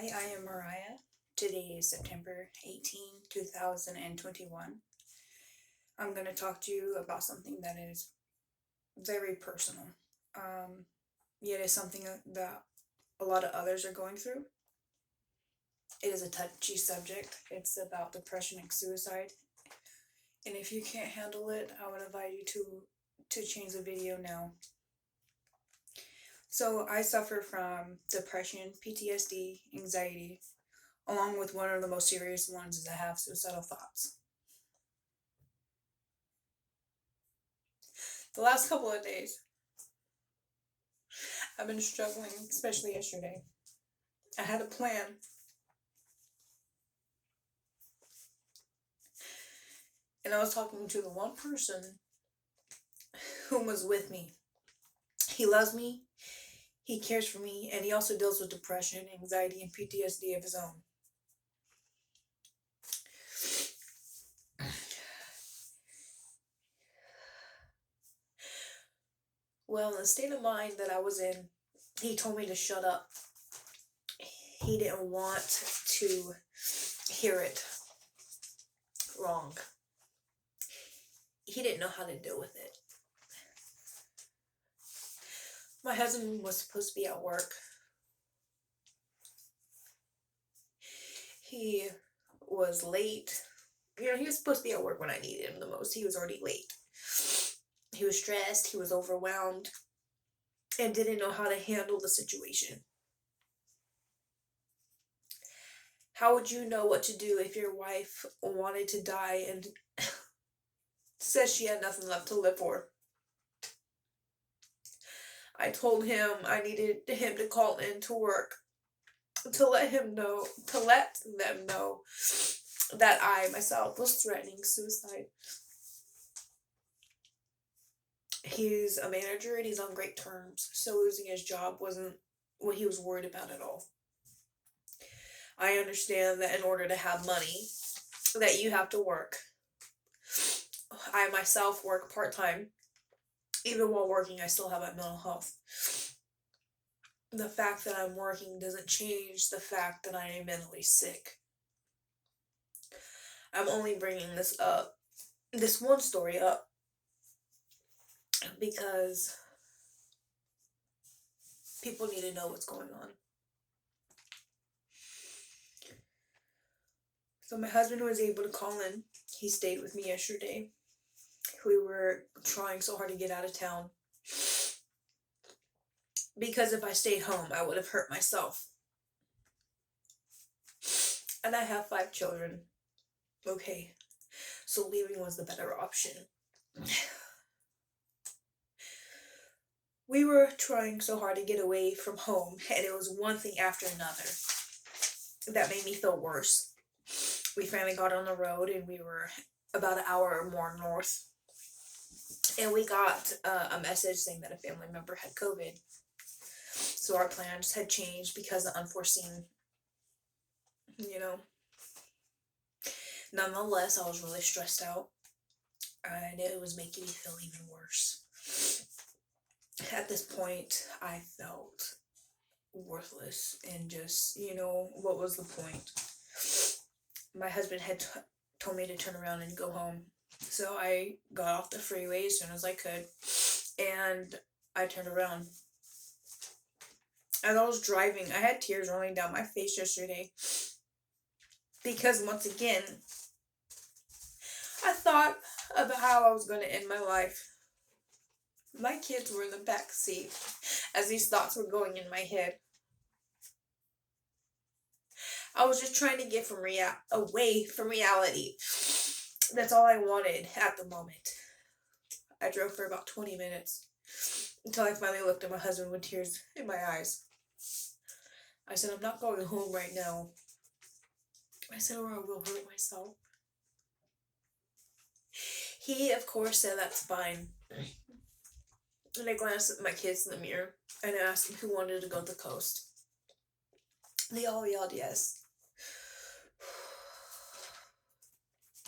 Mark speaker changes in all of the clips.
Speaker 1: Hi, I am Mariah. Today is September 18, 2021. I'm going to talk to you about something that is very personal. Um, Yet it's something that a lot of others are going through. It is a touchy subject. It's about depression and suicide. And if you can't handle it, I would invite you to change the video now. So I suffer from depression, PTSD, anxiety, along with one of the most serious ones is I have suicidal thoughts. The last couple of days, I've been struggling, especially yesterday. I had a plan. And I was talking to the one person who was with me. He loves me, he cares for me, and he also deals with depression, anxiety, and PTSD of his own. Well, in the state of mind that I was in, he told me to shut up. He didn't want to hear it wrong. He didn't know how to deal with it. My husband was supposed to be at work. He was late. He was supposed to be at work when I needed him the most. He was already late. He was stressed, he was overwhelmed, and didn't know how to handle the situation. How would you know what to do if your wife wanted to die and says she had nothing left to live for? I told him I needed him to call in to work to let them know that I myself was threatening suicide. He's a manager and he's on great terms, so losing his job wasn't what he was worried about at all. I understand that in order to have money, that you have to work. I myself work part-time. Even while working, I still have my mental health. The fact that I'm working doesn't change the fact that I am mentally sick. I'm only bringing this one story up, because people need to know what's going on. So my husband was able to call in. He stayed with me yesterday. We were trying so hard to get out of town, because if I stayed home, I would have hurt myself. And I have 5 children. Okay, so leaving was the better option. We were trying so hard to get away from home, and it was one thing after another that made me feel worse. We finally got on the road, and we were about an hour or more north. And we got a message saying that a family member had COVID. So our plans had changed because of unforeseen, Nonetheless, I was really stressed out, and it was making me feel even worse. At this point, I felt worthless and just, what was the point? My husband had told me to turn around and go home. So I got off the freeway as soon as I could, and I turned around. As I was driving, I had tears rolling down my face yesterday, because once again, I thought about how I was going to end my life. My kids were in the back seat as these thoughts were going in my head. I was just trying to get away from reality. That's all I wanted at the moment. I drove for about 20 minutes until I finally looked at my husband with tears in my eyes. I said, I'm not going home right now. I said, or I will hurt myself. He, of course, said that's fine. And I glanced at my kids in the mirror and asked them who wanted to go to the coast. They all yelled yes.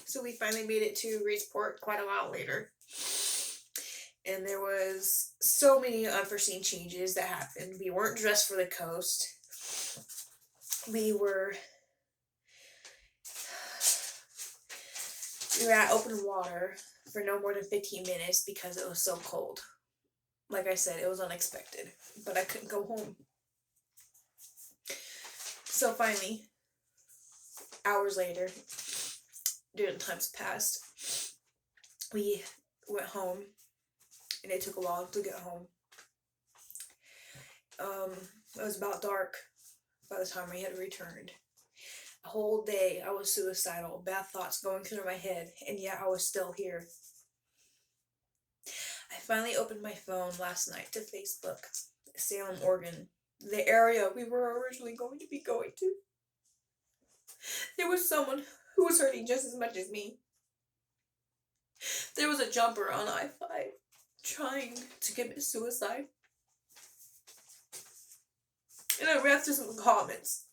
Speaker 1: So we finally made it to Reedsport quite a while later. And there was so many unforeseen changes that happened. We weren't dressed for the coast. We were we were at open water for no more than 15 minutes because it was so cold. Like I said, it was unexpected, but I couldn't go home. So finally, hours later, during times passed, we went home, and it took a while to get home. It was about dark by the time we had returned. A whole day I was suicidal, bad thoughts going through my head, and yet I was still here. I finally opened my phone last night to Facebook, Salem, Oregon, the area we were originally going to be going to. There was someone who was hurting just as much as me. There was a jumper on I-5 trying to commit suicide. And I read through some comments.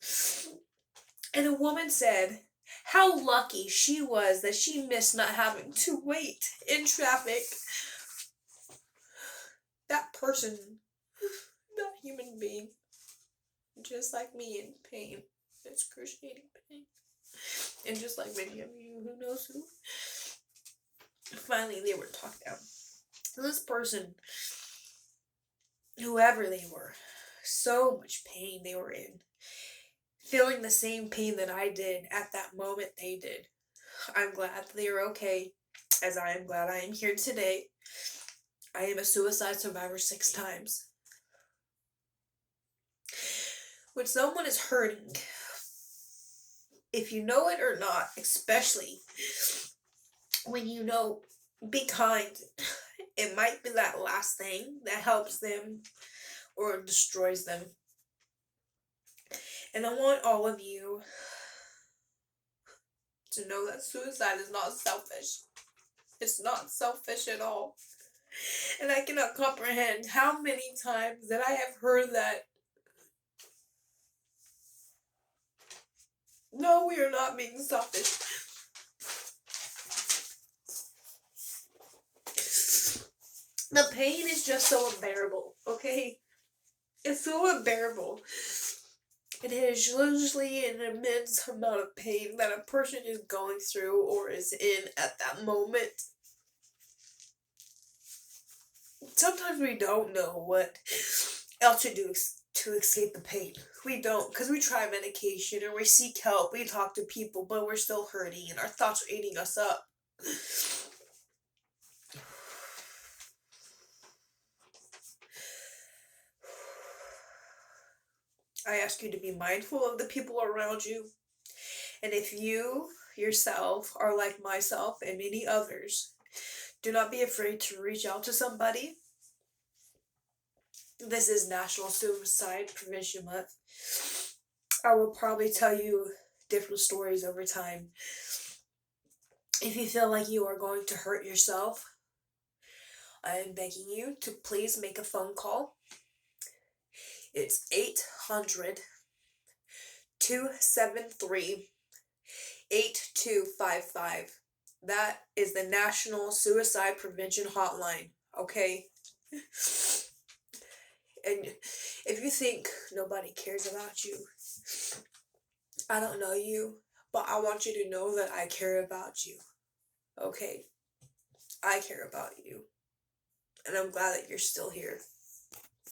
Speaker 1: And a woman said how lucky she was that she missed not having to wait in traffic. That person, that human being, just like me, in pain, excruciating pain. And just like many of you, who knows who. Finally, they were talked down. This person, whoever they were, so much pain they were in. Feeling the same pain that I did at that moment they did. I'm glad they are okay, as I am glad I am here today. I am a suicide survivor 6 times. When someone is hurting, if you know it or not, especially when you know, be kind. It might be that last thing that helps them or destroys them. And I want all of you to know that suicide is not selfish. It's not selfish at all. And I cannot comprehend how many times that I have heard that, no, we are not being selfish. The pain is just so unbearable, okay? It's so unbearable. It is usually an immense amount of pain that a person is going through or is in at that moment. Sometimes we don't know what else to do to escape the pain. We don't, because we try medication or we seek help, we talk to people, but we're still hurting and our thoughts are eating us up. I ask you to be mindful of the people around you. And if you yourself are like myself and many others, do not be afraid to reach out to somebody. This is National Suicide Prevention Month. I will probably tell you different stories over time. If you feel like you are going to hurt yourself, I am begging you to please make a phone call. It's 800-273-8255. That is the National Suicide Prevention Hotline, okay? And if you think nobody cares about you, I don't know you, but I want you to know that I care about you, okay? I care about you. And I'm glad that you're still here.